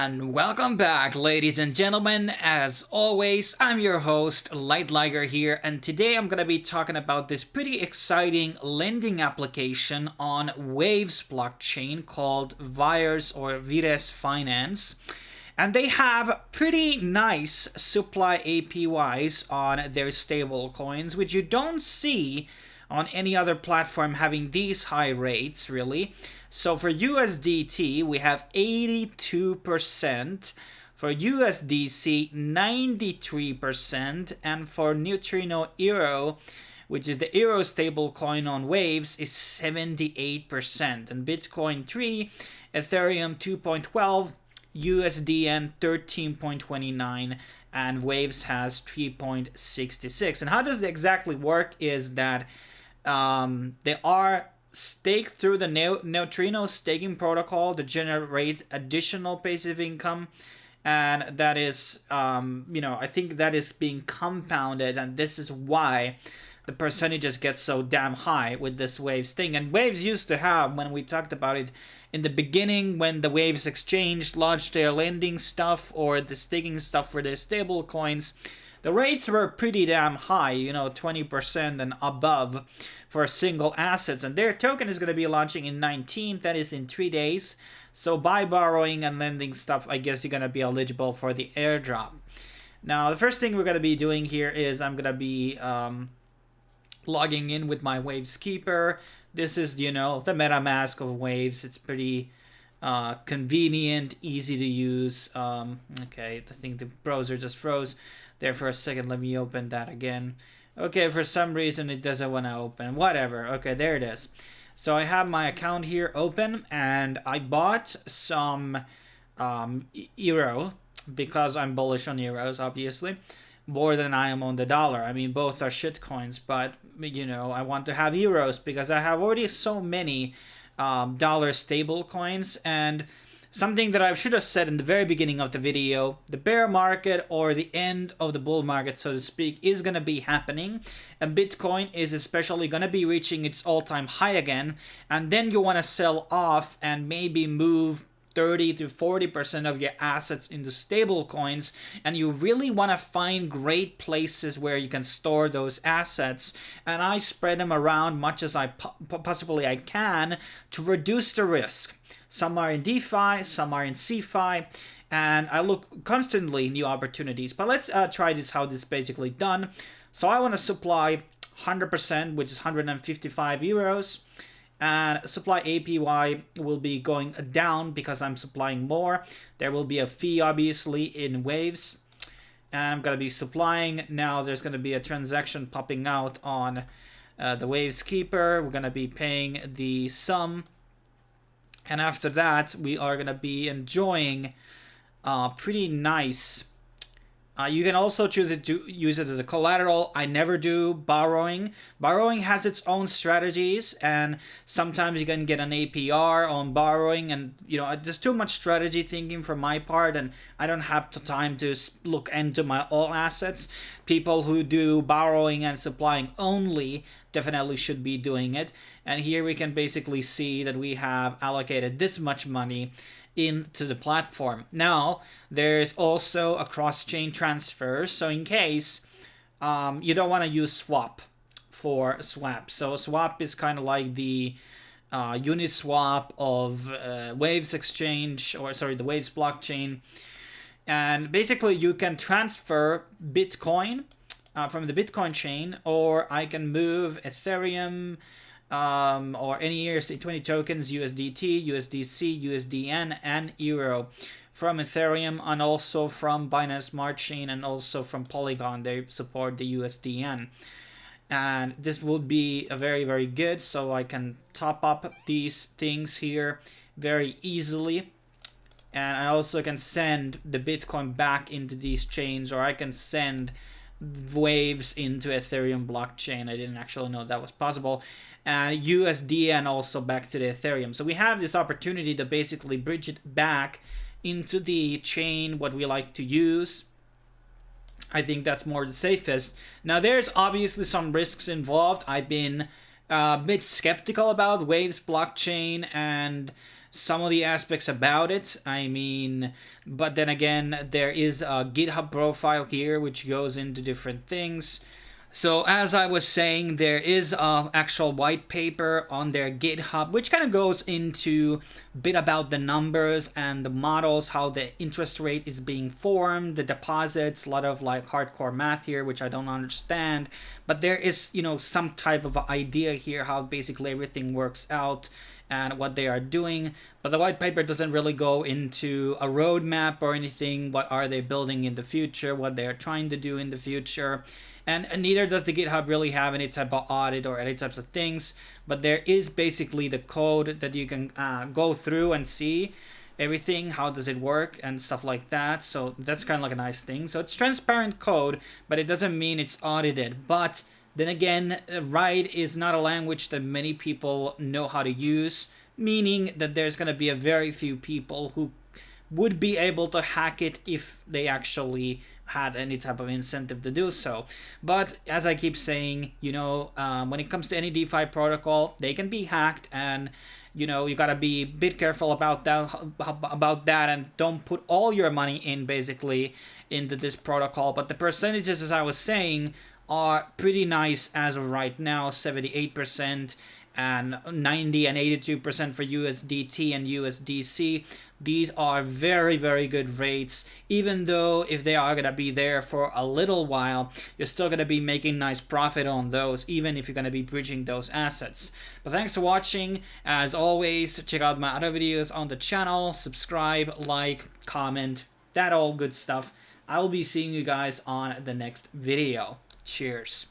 And welcome back, ladies and gentlemen. As always, I'm your host, Light Liger here, and today I'm going to be talking about this pretty exciting lending application on Waves blockchain called Vires Finance. And they have pretty nice supply APYs on their stablecoins, which you don't see on any other platform having these high rates, really. So for USDT, we have 82%, for USDC, 93%, and for Neutrino Euro, which is the Euro stablecoin on Waves, is 78%. And Bitcoin 3, Ethereum 2.12, USDN 13.29, and Waves has 3.66. And how does it exactly work is that they are staked through the Neutrino staking protocol to generate additional passive income, and that is, I think that is being compounded, and this is why the percentages get so damn high with this Waves thing. And Waves used to have, when we talked about it in the beginning, when the Waves exchange launched their lending stuff or the staking stuff for their stable coins, the rates were pretty damn high, 20% and above for single assets. And their token is going to be launching in 19th, that is in 3 days. So by borrowing and lending stuff, I guess you're going to be eligible for the airdrop. Now, the first thing we're going to be doing here is I'm going to be logging in with my Waves Keeper. This is, the MetaMask of Waves. It's pretty convenient, easy to use. Okay, I think the browser just froze there for a second. Let me open that again. Okay, for some reason it doesn't want to open. Whatever. Okay, there it is. So I have my account here open, and I bought some Euro because I'm bullish on Euros, obviously, more than I am on the dollar. I mean, both are shit coins, but I want to have Euros because I have already so many dollar stable coins. And something that I should have said in the very beginning of the video, the bear market or the end of the bull market, so to speak, is going to be happening. And Bitcoin is especially going to be reaching its all-time high again. And then you want to sell off and maybe move 30 to 40% of your assets into stable coins, and you really want to find great places where you can store those assets. And I spread them around much as I possibly can to reduce the risk. Some are in DeFi, some are in CeFi, and I look constantly new opportunities. But let's try this, how this is basically done. So I want to supply 100%, which is 155 euros. And supply APY will be going down because I'm supplying more. There will be a fee, obviously, in Waves. And I'm going to be supplying. Now there's going to be a transaction popping out on the Waves Keeper. We're going to be paying the sum. And after that, we are going to be enjoying pretty nice. You can also choose it to use it as a collateral. I never do borrowing. Borrowing has its own strategies, and sometimes you can get an APR on borrowing, and there's too much strategy thinking from my part, and I don't have the time to look into my all assets. People who do borrowing and supplying only definitely should be doing it. And here we can basically see that we have allocated this much money into the platform. Now, there's also a cross-chain transfer. So in case you don't want to use swap for swap. So swap is kind of like the Uniswap of Waves exchange, or sorry, the Waves blockchain. And basically you can transfer Bitcoin from the Bitcoin chain, or I can move Ethereum, or any ERC20 tokens, USDT, USDC, USDN, and Euro from Ethereum, and also from Binance Smart Chain, and also from Polygon. They support the USDN. And this would be a very, very good, so I can top up these things here very easily. And I also can send the Bitcoin back into these chains, or I can send Waves into Ethereum blockchain. I didn't actually know that was possible. And USDN also back to the Ethereum. So we have this opportunity to basically bridge it back into the chain what we like to use. I think that's more the safest. Now there's obviously some risks involved. I've been a bit skeptical about Waves blockchain and some of the aspects about it. I mean, but then again, there is a GitHub profile here which goes into different things. So as I was saying, there is an actual white paper on their GitHub, which kind of goes into a bit about the numbers and the models, how the interest rate is being formed, the deposits, a lot of like hardcore math here, which I don't understand. But there is, some type of idea here how basically everything works out and what they are doing. But the white paper doesn't really go into a roadmap or anything. What are they building in the future? What they are trying to do in the future? And neither does the GitHub really have any type of audit or any types of things. But there is basically the code that you can go through and see everything, how does it work and stuff like that. So that's kind of like a nice thing. So it's transparent code, but it doesn't mean it's audited. But then again, Ride is not a language that many people know how to use, meaning that there's going to be a very few people who would be able to hack it if they actually had any type of incentive to do so. But as I keep saying, when it comes to any DeFi protocol, they can be hacked, and you gotta be a bit careful about that, and don't put all your money in basically into this protocol. But the percentages, as I was saying, are pretty nice as of right now, 78% and 90 and 82% for USDT and USDC. These are very, very good rates, even though if they are going to be there for a little while, you're still going to be making nice profit on those, even if you're going to be bridging those assets. But thanks for watching. As always, check out my other videos on the channel, subscribe, like, comment, that all good stuff. I will be seeing you guys on the next video. Cheers.